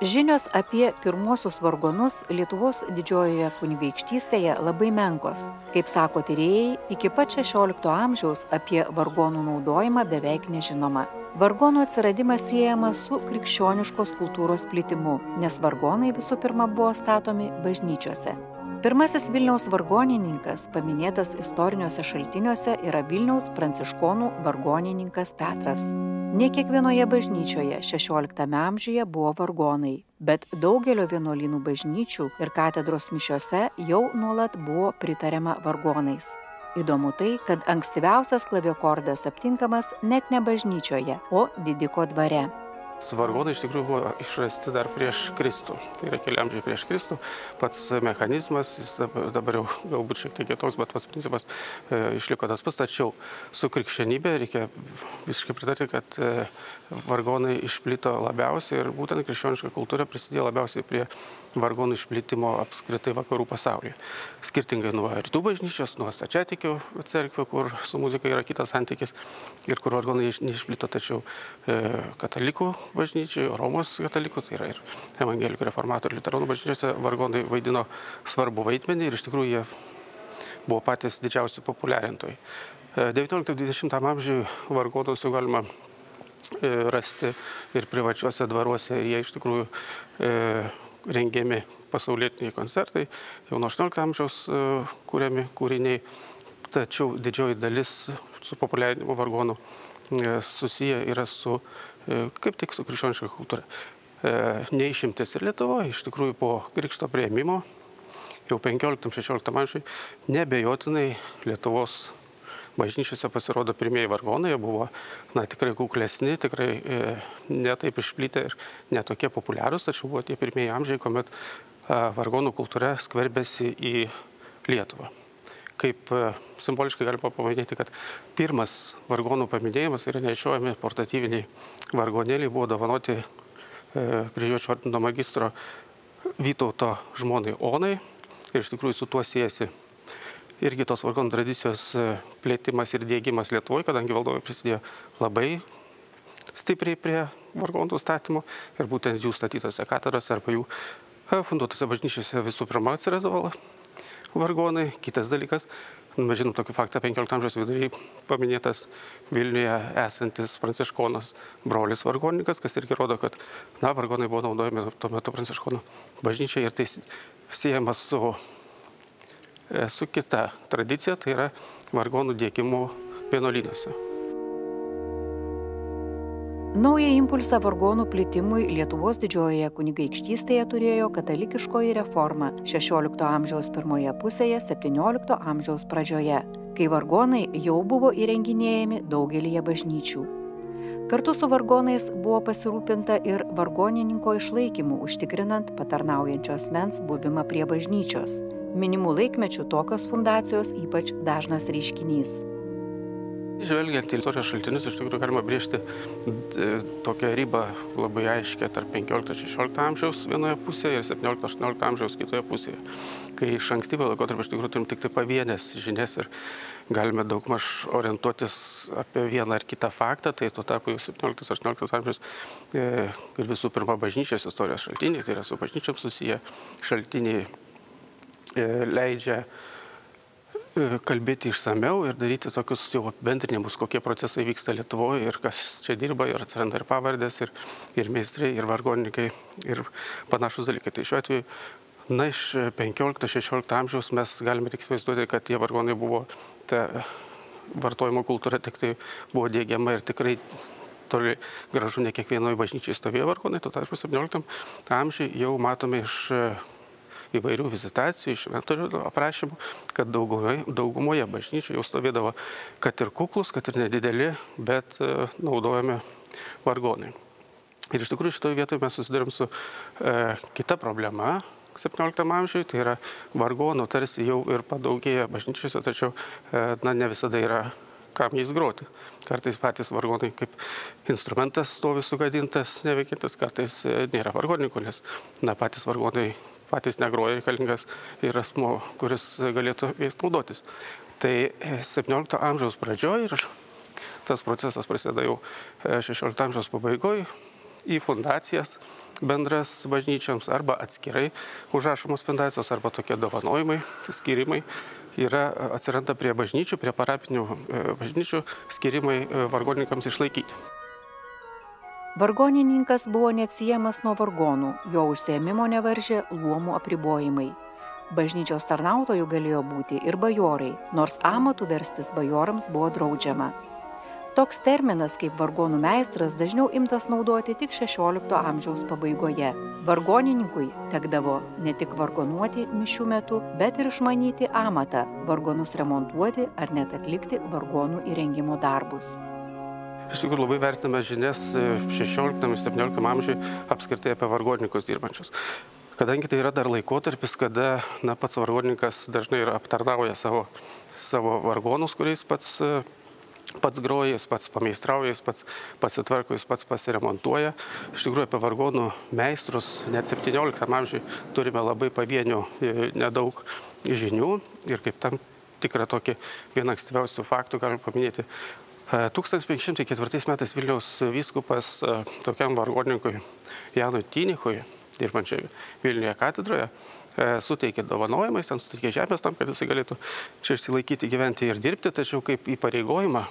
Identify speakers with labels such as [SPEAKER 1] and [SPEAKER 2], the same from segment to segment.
[SPEAKER 1] Žinios apie pirmuosius vargonus Lietuvos didžiojoje kunigaikštystėje labai menkos. Kaip sako tyrėjai, iki pat 16 amžiaus apie vargonų naudojimą beveik nežinoma. Vargonų atsiradimas siejamas su krikščioniškos kultūros plitimu, nes vargonai visų pirma buvo statomi bažnyčiose. Pirmasis Vilniaus vargonininkas, paminėtas istoriniuose šaltiniuose, yra Vilniaus pranciškonų vargonininkas Petras. Ne kiekvienoje bažnyčioje 16 amžiuje buvo vargonai, bet daugelio vienuolynų bažnyčių ir katedros mišiose jau nuolat buvo pritariama vargonais. Įdomu tai, kad ankstyviausias klaviakordas aptinkamas net ne bažnyčioje, o didiko dvare.
[SPEAKER 2] Vargonai iš tikrųjų buvo išrasti dar prieš Kristų. Tai yra keli amžiai prieš Kristų. Pats mechanizmas, jis dabar jau galbūt šiek tiek kitoks, bet pats principas išliko tas pats. Tačiau su krikščionybė reikia visiškai pritarti, kad vargonai išplito labiausiai ir būtent krikščioniška kultūra prisidėjo labiausiai prie vargonų išplitimo apskritai vakarų pasaulyje. Skirtingai nuo rytų bažnyčios, nuo stačiatikių cerkvių, kur su muzika yra kitas santykis ir kur vargonai neišplito, tačiau katalikų bažnyčiai, Romos katalikų, tai yra ir evangelikų, reformatorių, liuteronų bažnyčiose vargonai vaidino svarbu vaidmenį ir iš tikrųjų jie buvo patys didžiausi populiarintojai. 19-20 amžiuje vargonus jau galima rasti ir privačiuose dvaruose ir jie iš tikrųjų rengiami pasaulietiniai koncertai, jau nuo 18 amžiaus kuriami kūriniai, tačiau didžioji dalis su populiarinimu vargonų susiję yra su kaip tik su krikščioniška kultūra. Neišimtis ir Lietuvoje, iš tikrųjų po krikšto priėmimo, jau 15-16 amžiuje, nebejotinai Lietuvos bažnyčiose pasirodo pirmieji vargonai, jie buvo tikrai kuklesni, tikrai netaip išplitę ir netokie populiarūs, tačiau buvo tie pirmieji amžiai, kuomet vargonų kultūra skverbėsi į Lietuvą. Kaip simboliškai galima paminėti, kad pirmas vargonų paminėjimas yra nešiojami portatyviniai vargonėliai, buvo dovanoti kryžiuočio ordino magistro Vytauto žmonai Onai ir iš tikrųjų su tuo siejasi irgi tos vargonų tradicijos plėtimas ir diegimas Lietuvoje, kadangi valdovai prisidėjo labai stipriai prie vargonų statymo ir būtent jų statytose katedrose arba jų funduotose bažnyčiose visų pirma atsirasdavo vargonai. Kitas dalykas, mes žinom tokį faktą, 15 amžiaus vidury paminėtas Vilniuje esantis pranciškonas brolis vargonininkas, kas irgi rodo, kad vargonai buvo naudojami tuo metu pranciškonų bažnyčiai ir tai siejamas su kita tradicija, tai yra vargonų diegimu vienuolynuose.
[SPEAKER 1] Naują impulsą vargonų plitimui Lietuvos didžiojoje kunigaikštystėje turėjo katalikiškoji reforma 16 amžiaus pirmoje pusėje, 17 amžiaus pradžioje, kai vargonai jau buvo įrenginėjami daugelyje bažnyčių. Kartu su vargonais buvo pasirūpinta ir vargonininko išlaikymu, užtikrinant patarnaujančio asmens buvimą prie bažnyčios. Minimų laikmečių tokios fundacijos ypač dažnas reiškinys.
[SPEAKER 2] Žvelgiant į istorijos šaltinius, iš tikrųjų galima brėžti tokią ribą labai aiškę tarp 15-16 amžiaus vienoje pusėje ir 17-18 amžiaus kitoje pusėje. Kai iš ankstyvo laikotarpio iš tikrųjų turim tik tai pavienės žinias ir galime daugmaž orientuotis apie vieną ar kitą faktą, tai tuo tarpu jau 17-18 amžiaus ir visų pirma bažnyčios istorijos šaltiniai, tai yra su bažnyčiom susiję šaltiniai, leidžia kalbėti išsameu ir daryti tokius jau apibendrinimus, kokie procesai vyksta Lietuvoje ir kas čia dirba, ir atsiranda ir pavardės, ir meistrai, ir vargonininkai, ir panašus dalykai. Tai šiuo atveju, iš 15-16 amžiaus mes galime tik įsivaizduoti, kad tie vargonai buvo, ta vartojimo kultūra tik tai buvo diegiama ir tikrai toli gražu ne kiekvienoje bažnyčiai stovėjo vargonai, tuo tarpu 17 amžiuje jau matome iš įvairių vizitacijų, iš inventorių aprašymų, kad daugumoje bažnyčių jau stovėdavo kad ir kuklus, kad ir nedideli, bet naudojami vargonai. Ir iš tikrųjų šitoje vietoje mes susidurėm su kita problema 17 amžiuje, tai yra vargonų tarsi jau ir padaugėja bažnyčiose, tačiau ne visada yra kam jais groti. Kartais patys vargonai kaip instrumentas stovi sugadintas, neveikintas, kartais nėra vargonininkų, nes patys vargonai patys negroja, reikalingas ir asmuo, kuris galėtų jais naudotis. Tai 17 amžiaus pradžioje ir tas procesas prasideda jau 16 amžiaus pabaigoje į fundacijas bendras bažnyčioms, arba atskirai užrašomos fundacijos, arba tokie dovanojimai, skirimai atsiranda prie bažnyčių, prie parapinių bažnyčių skirimai vargonininkams išlaikyti.
[SPEAKER 1] Vargonininkas buvo neatsiejamas nuo vargonų, jo užsiėmimo nevaržė luomų apribojimai. Bažnyčios tarnautojų galėjo būti ir bajorai, nors amatų verstis bajorams buvo draudžiama. Toks terminas kaip vargonų meistras dažniau imtas naudoti tik XVI amžiaus pabaigoje. Vargonininkui tekdavo ne tik vargonuoti mišių metu, bet ir išmanyti amatą, vargonus remontuoti ar net atlikti vargonų įrengimo darbus.
[SPEAKER 2] Iš tikrųjų labai vertiname žinias XVI-XVII amžiui apskritai apie vargonininkus dirbančius. Kadangi tai yra dar laikotarpis, kada pats vargonininkas dažnai aptarnauja savo vargonus, kuriais pats groja, jis pats pameistrauja, jis pats pasitvarko, jis pats pasiremontuoja. Iš tikrųjų apie vargonų meistrus net XVII amžiui turime labai pavienių nedaug žinių ir kaip tam tikrą tokį vieną ankstyviausių faktų galime paminėti. 1504 metais Vilniaus vyskupas tokiam vargonininkui Janui Tynichui, dirbančiai Vilniuje katedroje, suteikė dovanojimais, ten suteikė žemės tam, kad jisai galėtų čia išsilaikyti, gyventi ir dirbti, tačiau kaip įpareigojimą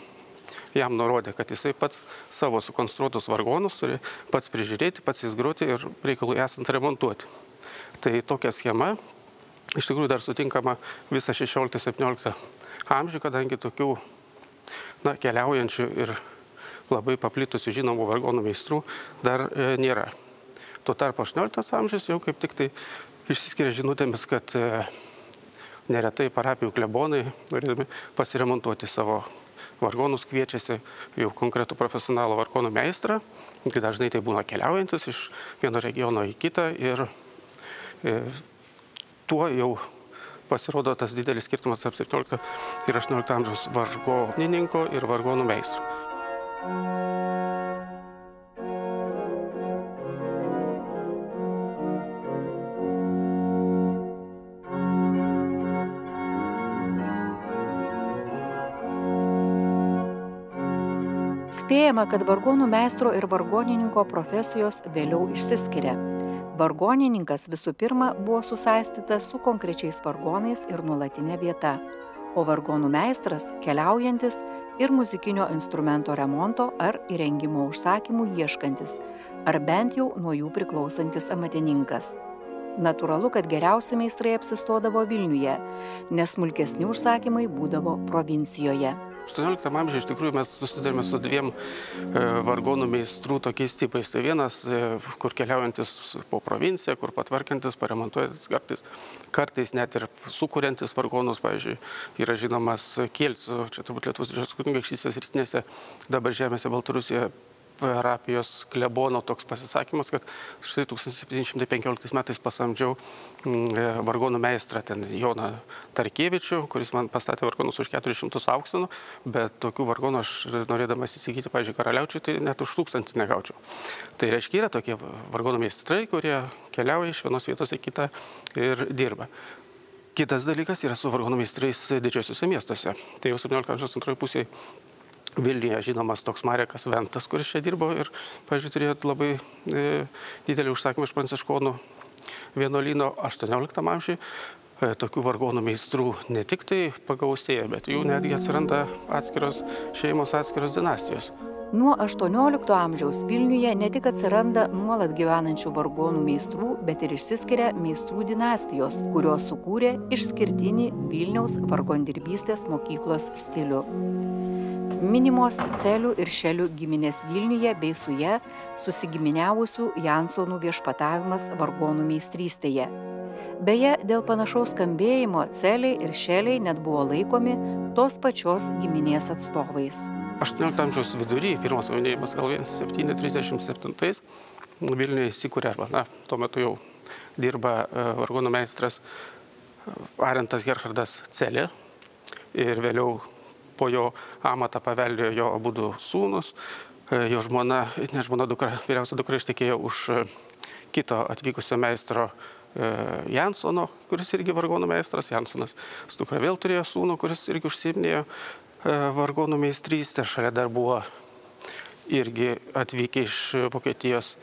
[SPEAKER 2] jam nurodė, kad jisai pats savo sukonstruotus vargonus turi pats prižiūrėti, pats jais groti ir reikalui esant remontuoti. Tai tokia schema iš tikrųjų dar sutinkama visą XVI-XVII amžių, kadangi tokių keliaujančių ir labai paplitusių žinomų vargonų meistrų dar nėra. Tuo tarpu XVIII amžius jau kaip tik tai išsiskiria žinutėmis, kad neretai parapijų klebonai, norėdami pasiremontuoti savo vargonus, kviečiasi jau konkretų profesionalų vargonų meistrą, kai dažnai tai būna keliaujantis iš vieno regiono į kitą ir tuo jau pasirodo tas didelis skirtumas tarp XVII ir XVIII amžiaus vargonininko ir vargonų meistro.
[SPEAKER 1] Spėjama, kad vargonų meistro ir vargonininko profesijos vėliau išsiskiria. Vargonininkas visų pirma buvo susaistytas su konkrečiais vargonais ir nuolatinė vieta, o vargonų meistras keliaujantis ir muzikinio instrumento remonto ar įrengimo užsakymų ieškantis, ar bent jau nuo jų priklausantis amatininkas. Natūralu, kad geriausi meistrai apsistodavo Vilniuje, nes smulkesni užsakymai būdavo provincijoje.
[SPEAKER 2] XVIII amžiuje iš tikrųjų mes susidurime su dviem vargonų meistrų tokiais tipais. Tai vienas, kur keliaujantis po provinciją, kur patvarkantis, paremontuojantis kartais net ir sukuriantis vargonus. Pavyzdžiui, yra žinomas Kielcų, čia turbūt Lietuvos Didžiosios kunigaikštystės rytinėse, dabar žemėse Baltarusijoje, parapijos klebono toks pasisakymas, kad štai 1715 metais pasamdžiau vargonų meistrą, ten Joną Tarkievičių, kuris man pastatė vargonus už 400 auksinų, bet tokių vargonų aš norėdamas įsigyti, pavyzdžiui, Karaliaučiui, tai net už 1000 negaučiau. Tai reiškia, yra tokie vargonų meistrai, kurie keliauja iš vienos vietos į kitą ir dirba. Kitas dalykas yra su vargonų meistrais didžiosiuose miestuose. Tai jau 17 amžiaus antroje pusėje Vilniuje žinomas toks Marekas Ventas, kuris čia dirbo ir, pavyzdžiui, turėjo labai didelį užsakymą iš pranciškonų vienuolyno. 18 amžiuje tokių vargonų meistrų ne tik tai pagausėja, bet jų netgi atsiranda atskiros šeimos, atskiros dinastijos.
[SPEAKER 1] Nuo 18 amžiaus Vilniuje ne tik atsiranda nuolat gyvenančių vargonų meistrų, bet ir išsiskiria meistrų dinastijos, kurios sukūrė išskirtinį Vilniaus vargondirbystės mokyklos stilių. Minimos Celių ir Šelių giminės Vilniuje bei su ja susigiminiavusių Jansonų viešpatavimas vargonų meistrystėje. Beje, dėl panašaus skambėjimo Celiai ir Šeliai net buvo laikomi tos pačios giminės atstovais.
[SPEAKER 2] 18 amžiaus vidury, pirmas paminėjimas gal 1737, Vilniuje įsikūrė, arba, tuo metu jau dirba vargonų meistras Arentas Gerhardas Celė ir vėliau po jo amatą paveldėjo jo abudu sūnus. Jo žmona, vyriausia dukra ištekėjo už kito atvykusio meistro Jansono, kuris irgi vargonų meistras. Jansonas su dukra vėl turėjo sūnų, kuris irgi užsiiminėjo vargonų meistrystę. Šalia dar buvo irgi atvykę iš Vokietijos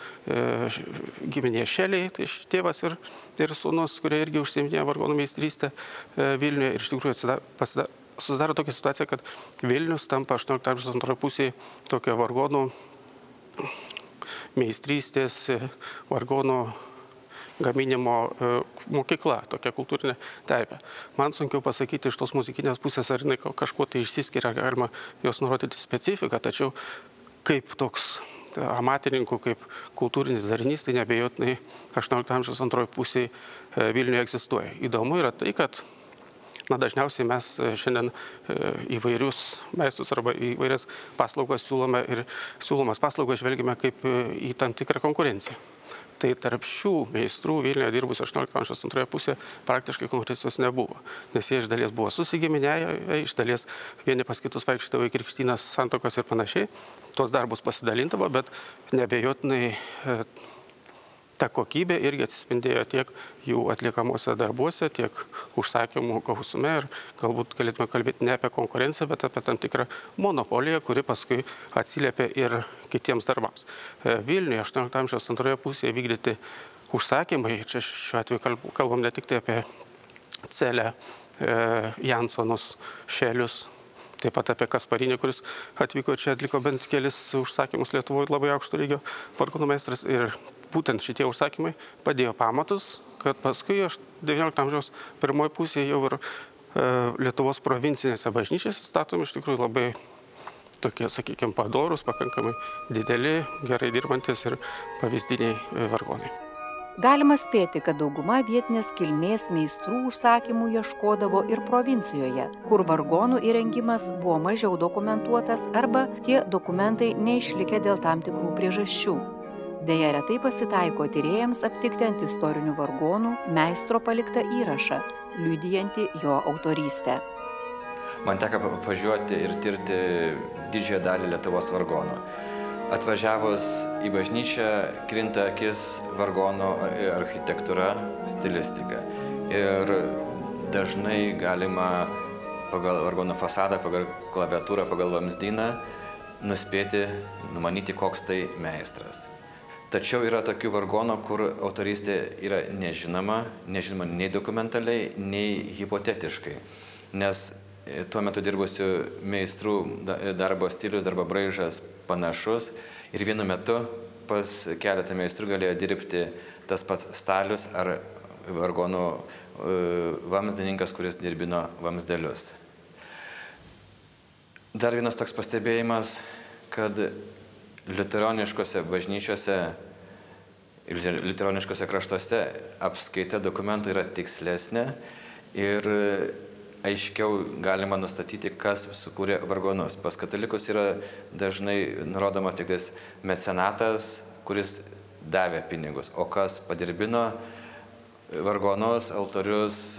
[SPEAKER 2] giminės Šeliai, tai tėvas ir sūnus, kurie irgi užsiiminėjo vargonų meistrystę Vilniuje. Ir iš tikrųjų susidaro tokia situacija, kad Vilnius tampa 18 amžiaus antroje pusėje tokio vargonų meistrystės, vargonų gaminimo mokykla, tokia kultūrinė terpė. Man sunkiau pasakyti iš tos muzikinės pusės, ar jinai kažkuo tai išsiskiria, galima jos nurodyti specifiką, tačiau kaip toks amatininkų, kaip kultūrinis darinys, tai neabejotinai 18 amžiaus antroje pusėje Vilniuje egzistuoja. Įdomu yra tai, kad dažniausiai mes šiandien įvairius meistrus arba įvairias paslaugas siūlome ir siūlomas paslaugas žvelgime kaip į tam tikrą konkurenciją. Tai tarp šių meistrų Vilniuje dirbus 18 amžiaus antroje pusėje praktiškai konkurencijos nebuvo, nes jie iš dalies buvo susigiminėję, iš dalies vieni pas kitus vaikščiodavo į krikštynas, santuokas ir panašiai. Tuos darbus pasidalindavo, bet neabejotinai ta kokybė irgi atsispindėjo tiek jų atliekamuose darbuose, tiek užsakymų gausume ir galbūt galėtume kalbėti ne apie konkurenciją, bet apie tam tikrą monopoliją, kuri paskui atsiliepia ir kitiems darbams. Vilniuje 18 amžiaus antroje pusėje vykdyti užsakymai, čia šiuo atveju kalbam ne tik tai apie Celę, Jansonus, Šelius, taip pat apie Kasparinį, kuris atvyko čia, atliko bent kelis užsakymus Lietuvoje labai aukšto lygio vargonų meistras ir būtent šitie užsakymai padėjo pamatus, kad paskui 19 amžiaus pirmoje pusėje jau ir Lietuvos provincinėse bažnyčiose statomi iš tikrųjų labai tokie, sakykime, padorūs, pakankamai dideli, gerai dirbantis ir pavyzdiniai vargonai.
[SPEAKER 1] Galima spėti, kad dauguma vietinės kilmės meistrų užsakymų ieškodavo ir provincijoje, kur vargonų įrengimas buvo mažiau dokumentuotas arba tie dokumentai neišlikę dėl tam tikrų priežasčių. Deja, retai pasitaiko tyrėjams aptikti ant istorinių vargonų meistro paliktą įrašą, liudijantį jo autorystę.
[SPEAKER 3] Man teko važiuoti ir tirti didžiąją dalį Lietuvos vargonų. Atvažiavus į bažnyčią krinta akis vargono architektūra, stilistika. Ir dažnai galima pagal vargono fasadą, pagal klaviatūrą, pagal vamzdyną nuspėti, numanyti, koks tai meistras. Tačiau yra tokių vargonų, kur autorystė yra nežinoma nei dokumentaliai, nei hipotetiškai. Nes tuo metu dirbusių meistrų darbo stilius, darbo braižas panašus ir vienu metu pas keletą meistrų galėjo dirbti tas pats stalius ar vargonų vamzdininkas, kuris dirbino vamzdelius. Dar vienas toks pastebėjimas, kad liuteroniškose bažnyčiose ir liuteroniškose kraštuose apskaita dokumentų yra tikslesnė ir aiškiau galima nustatyti, kas sukūrė vargonus. Pas katalikus yra dažnai nurodomas tik tais mecenatas, kuris davė pinigus, o kas padirbino vargonus, altorius,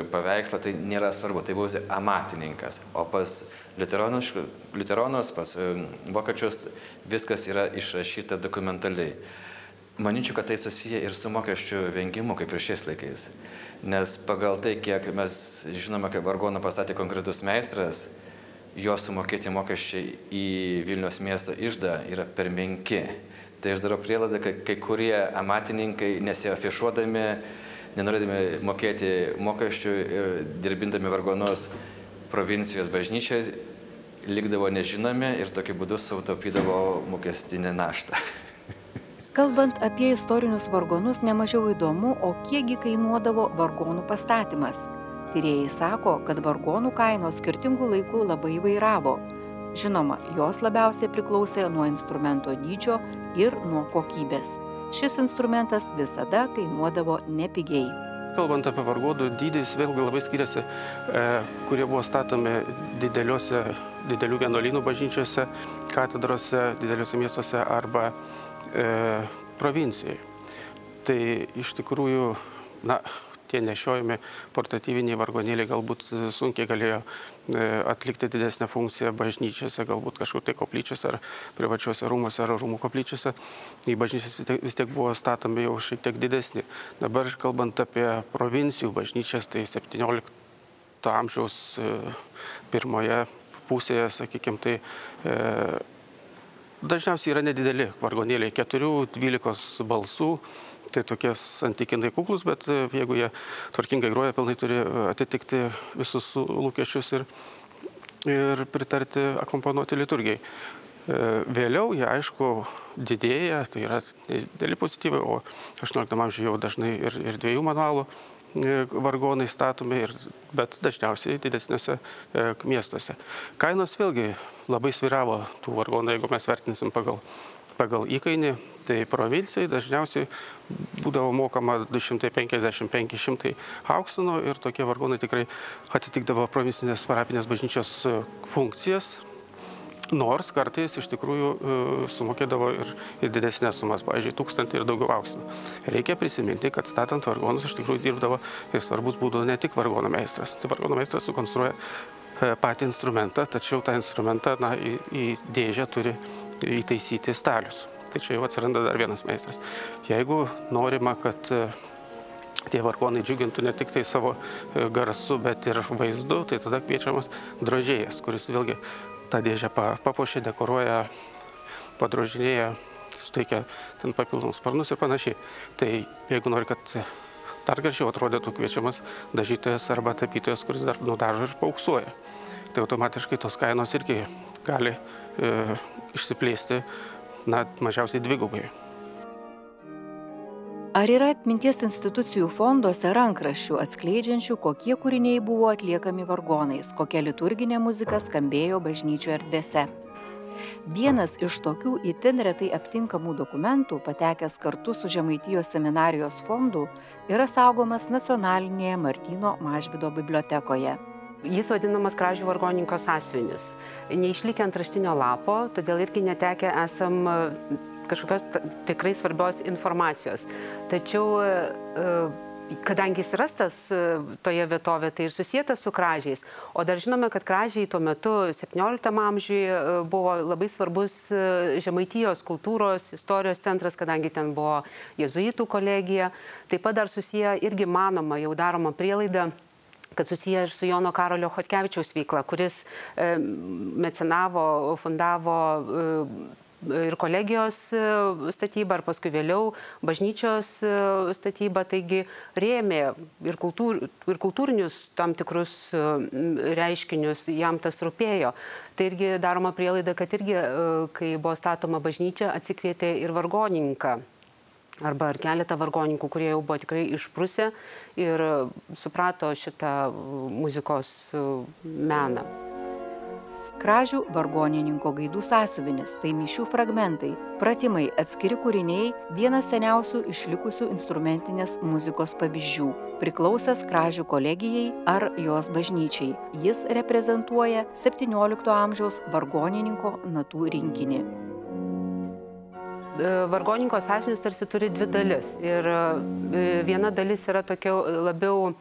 [SPEAKER 3] paveikslą, tai nėra svarbu, tai buvo amatininkas. O pas liuteronus, pas vokiečius viskas yra išrašyta dokumentaliai. Manyčiau, kad tai susiję ir su mokesčių vengimu, kaip ir šiais laikais. Nes pagal tai, kiek mes žinome, kad vargoną pastatė konkretus meistras, jo sumokėti mokesčiai į Vilniaus miesto iždą yra per menki. Tai aš darau prielaidą, kad kai kurie amatininkai nesiafišuodami, nenorėdami mokėti mokesčių ir dirbindami vargonus provincijos bažnyčiai, likdavo nežinomi ir tokiu būdu sutaupydavo mokestinę naštą.
[SPEAKER 1] Kalbant apie istorinius vargonus, nemažiau įdomu, o kiekgi kainuodavo vargonų pastatymas. Tyrėjai sako, kad vargonų kainos skirtingų laikų labai įvairavo. Žinoma, jos labiausiai priklausė nuo instrumento dydžio ir nuo kokybės. Šis instrumentas visada kainuodavo nepigiai.
[SPEAKER 2] Kalbant apie vargonų dydį, jis vėlgi labai skiriasi, kurie buvo statomi didelių vienuolynų bažnyčiose, katedrose, dideliuose miestuose arba provincijai. Tai iš tikrųjų, tie nešiojami portatyviniai vargonėliai galbūt sunkiai galėjo atlikti didesnę funkciją bažnyčiose, galbūt kažkur tai koplyčiose ar privačiuose rūmuose ar rūmų koplyčiose. Į bažnyčias vis tiek buvo statomi jau šiek tiek didesni. Dabar, kalbant apie provincijų bažnyčias, tai 17 amžiaus pirmoje pusėje, sakykime, tai dažniausiai yra nedideli vargonėliai, 4-12 balsų. Tai tokie santykinai kuklus, bet jeigu jie tvarkingai groja, pilnai turi atitikti visus lūkesčius ir pritarti akompanuoti liturgijai. Vėliau jie, aišku, didėja, tai yra dideli pozityvai, o 18 amžiuje jau dažnai ir 2 manualų vargonai statomi, bet dažniausiai didesniuose miestuose. Kainos vėlgi labai sviravo tų vargonų, jeigu mes vertinsim pagal įkainį, tai provincijai dažniausiai būdavo mokama 250-500 auksino ir tokie vargonai tikrai atitikdavo provincinės parapinės bažnyčios funkcijas, nors kartais iš tikrųjų sumokėdavo ir didesnės sumas, pavyzdžiui, 1000 ir daugiau auksino. Reikia prisiminti, kad statant vargonus iš tikrųjų dirbdavo ir svarbus būdavo ne tik vargono meistras. Tai vargono meistras sukonstruoja patį instrumentą, tačiau tą instrumentą į dėžę turi įtaisyti stalius. Tai čia jau atsiranda dar vienas meistras. Jeigu norima, kad tie vargonai džiugintų ne tik tai savo garsu, bet ir vaizdu, tai tada kviečiamas drožėjas, kuris vėlgi tą dėžę papuošia, dekoruoja, padrožinėja, suteikia ten papildomus sparnus ir panašiai. Tai jeigu nori, kad dar gražiau atrodytų, kviečiamas dažytojas arba tapytojas, kuris dar nudažo ir paauksuoja. Tai automatiškai tos kainos irgi gali išsiplėsti mažiausiai 2-gubai.
[SPEAKER 1] Ar yra atminties institucijų fonduose rankraščių atskleidžiančių, kokie kūriniai buvo atliekami vargonais, kokia liturginė muzika skambėjo bažnyčių erdvėse? Vienas iš tokių itin retai aptinkamų dokumentų, patekęs kartu su Žemaitijos seminarijos fondu, yra saugomas Nacionalinėje Martyno Mažvydo bibliotekoje.
[SPEAKER 4] Jis vadinamas Kražių vargonininko sąsiuvinis. Neišlikę ant raštinio lapo, todėl irgi netekę esam kažkokios tikrai svarbios informacijos. Tačiau, kadangi jis rastas toje vietovėje, tai ir susietas su kražiais. O dar žinome, kad kražiai tuo metu 17 amžiuje buvo labai svarbus Žemaitijos kultūros, istorijos centras, kadangi ten buvo jėzuitų kolegija. Taip pat dar susiję irgi manoma, jau daroma prielaida, kad susiję ir su Jono Karolio Chodkevičiaus veikla, kuris mecenavo, fundavo ir kolegijos statybą, ar paskui vėliau bažnyčios statybą, taigi rėmė ir kultūrinius tam tikrus reiškinius, jam tas rūpėjo. Tai irgi daroma prielaida, kad irgi, kai buvo statoma bažnyčia, atsikvietė ir vargonininką, arba ar keletą vargonininkų, kurie jau buvo tikrai išprusę ir suprato šitą muzikos meną.
[SPEAKER 1] Kražių vargonininko gaidų sąsiuvinis – tai mišių fragmentai, pratimai, atskiri kūriniai, vienas seniausių išlikusių instrumentinės muzikos pavyzdžių, priklausęs Kražių kolegijai ar jos bažnyčiai. Jis reprezentuoja 17 amžiaus vargonininko natų rinkinį.
[SPEAKER 4] Vargonininko sąsiuvinis tarsi turi 2 dalis ir viena dalis yra tokia labiau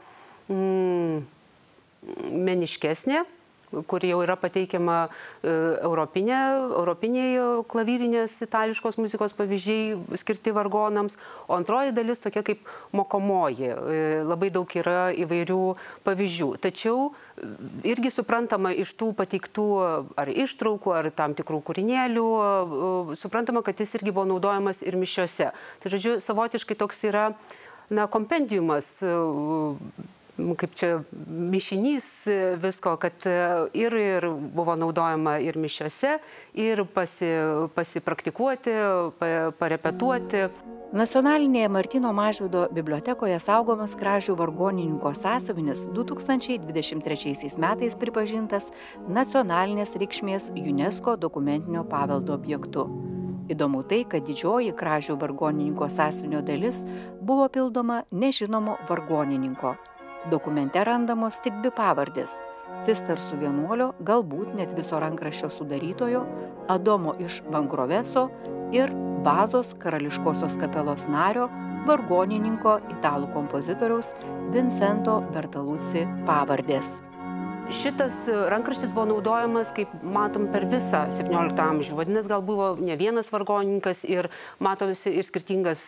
[SPEAKER 4] meniškesnė, kuri jau yra pateikiama europinėje klavyrinės itališkos muzikos pavyzdžiai skirti vargonams, o antroji dalis tokia kaip mokomoji, labai daug yra įvairių pavyzdžių. Tačiau irgi suprantama iš tų pateiktų ar ištraukų, ar tam tikrų kūrinėlių, suprantama, kad jis irgi buvo naudojamas ir mišiose. Tai žodžiu, savotiškai toks yra kompendiumas, kaip čia mišinys visko, kad ir buvo naudojama ir mišiose, ir pasipraktikuoti, parepetuoti.
[SPEAKER 1] Nacionalinėje Martyno Mažvydo bibliotekoje saugomas Kražių vargonininko sąsiuvinis 2023 metais pripažintas nacionalinės reikšmės UNESCO dokumentinio paveldo objektu. Įdomu tai, kad didžioji Kražių vargonininko sąsiuvinio dalis buvo pildoma nežinomo vargonininko. Dokumente randamos tik 2 pavardės – cistersų vienuolio, galbūt net viso rankraščio sudarytojo, Adomo iš Vangroveso ir Bazos karališkosios kapelos nario, vargonininko italų kompozitoriaus Vincento Bertalucci pavardės.
[SPEAKER 4] Šitas rankraštis buvo naudojamas, kaip matom, per visą 17 amžių. Vadinasi, gal buvo ne vienas vargonininkas ir matosi ir skirtingas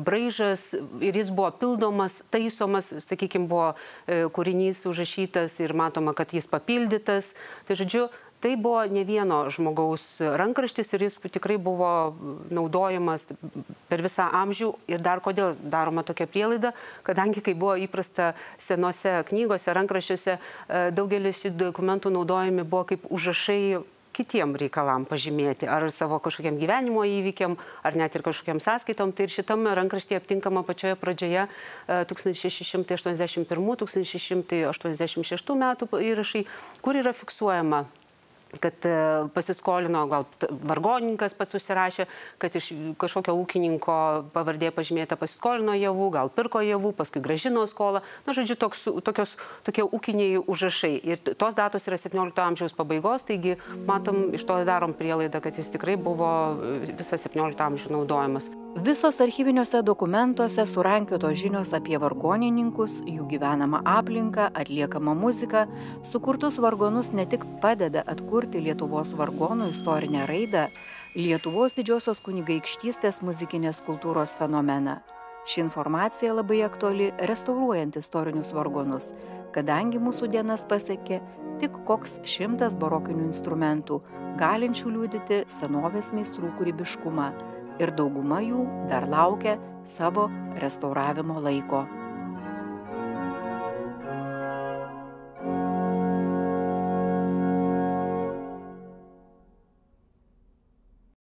[SPEAKER 4] braižas, ir jis buvo pildomas, taisomas, sakykime, buvo kūrinys užrašytas ir matoma, kad jis papildytas. Tai žodžiu, tai buvo ne vieno žmogaus rankraštis ir jis tikrai buvo naudojamas per visą amžių. Ir dar kodėl daroma tokia prielaida, kadangi, kai buvo įprasta senose knygose, rankraščiuose, daugelis šių dokumentų naudojami buvo kaip užrašai kitiem reikalam pažymėti, ar savo kažkokiam gyvenimo įvykiam, ar net ir kažkokiam sąskaitom. Tai ir šitame rankraštyje aptinkama pačioje pradžioje 1681-1686 metų įrašai, kur yra fiksuojama, kad pasiskolino, gal vargonininkas pats susirašė, kad iš kažkokio ūkininko pavardė pažymėta pasiskolino javų, gal pirko javų, paskui grąžino skolą. Na, žodžiu, tokie ūkiniai užrašai. Ir tos datos yra 17 amžiaus pabaigos, taigi matom, iš to darom prielaidą, kad jis tikrai buvo visą 17 amžių naudojamas.
[SPEAKER 1] Visos archyviniuose dokumentuose surankiotos žinios apie vargonininkus, jų gyvenamą aplinką, atliekamą muziką, sukurtus vargonus ne tik padeda atkurti Lietuvos vargonų istorinę raidą, Lietuvos didžiosios kunigaikštystės muzikinės kultūros fenomeną. Ši informacija labai aktuali restauruojant istorinius vargonus, kadangi mūsų dienas pasiekė tik koks 100 barokinių instrumentų, galinčių liudyti senovės meistrų kūrybiškumą. Ir dauguma jų dar laukia savo restauravimo laiko.